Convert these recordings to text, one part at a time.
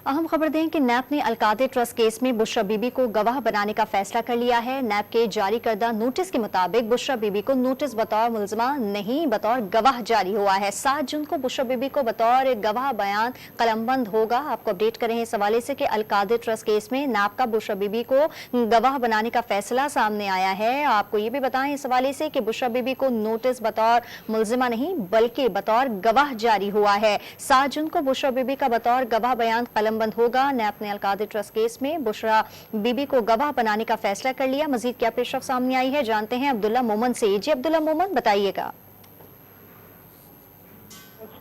अहम खबर दें कि नैब ने अलकादे ट्रस्ट केस में बुशरा बीबी को गवाह बनाने का फैसला कर लिया है। नैब के जारी करदा नोटिस के मुताबिक बुशरा बीबी को नोटिस बतौर मुलजमा नहीं बतौर गवाह जारी हुआ है। 7 जून को बुशरा बीबी को बतौर गवाह बयान कलमबंद होगा। आपको अपडेट करें इस हवाले से कि अलकादे ट्रस्ट केस में नैब का बुशरा बीबी को गवाह बनाने का फैसला सामने आया है। आपको ये भी बताएं इस हवाले से कि बुशरा बीबी को नोटिस बतौर मुलजिमा नहीं बल्कि बतौर गवाह जारी हुआ है। 7 जून को बुशरा बीबी का बतौर गवाह बयान कलमबंद होगा। नैब ने अलकादे ट्रस्ट केस में बुशरा बीबी को गवाह बनाने का फैसला कर लिया। मजीद क्या पेशरफ्त सामने आई है जानते हैं अब्दुल्ला मोमन से। जी अब्दुल्ला मोमन बताइएगा।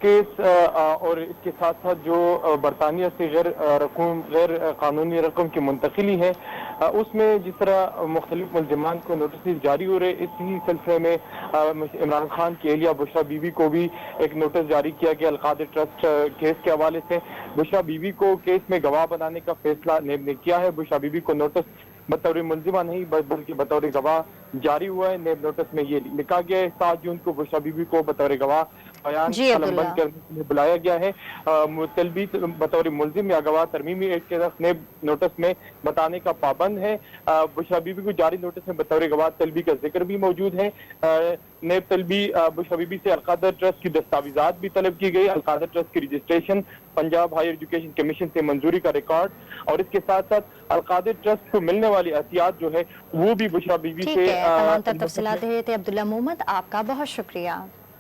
केस और इसके साथ साथ जो बरतानिया से गैर कानूनी रकम की मुंतकिली है उसमें जिस तरह मुख्तलिफ मुलजमान को नोटिस जारी हो रहे, इसी सिलसिले में इमरान खान की एहलिया बुशरा बीबी को भी एक नोटिस जारी किया गया अलकादे ट्रस्ट केस के हवाले से। बुशरा बीबी को केस में गवाह बनाने का फैसला नेब ने किया है। बुशरा बीबी को नोटिस बतौर मुलजिमा नहीं बल्कि बतौर गवाह जारी हुआ है। नेब नोटिस में ये लिखा गया है 7 जून को बुशरा बीबी को बतौर गवाह बयान कलमबंद करने के लिए बुलाया गया है। मुतलबी बतौर मुलजिम या गवाह तरमीमी एक्ट के तहत नेब नोटिस में बताने का पाबंद है। बुशरा बीबी को जारी नोटिस में बतौर गवाह तलबी का जिक्र भी मौजूद है। नेब तलबी बुशरा बीबी से अलकादे ट्रस्ट की दस्तावेजात भी तलब की गई। अलकादे ट्रस्ट की registration, Punjab Higher Education Commission से मंजूरी का रिकॉर्ड और इसके साथ साथ अलकादे ट्रस्ट को मिलने वाली एहतियात जो है वो भी बुशरा बीबी से तमाम तफसीलात दे रहे थे अब्दुल्ला मोहम्मद। आपका बहुत शुक्रिया।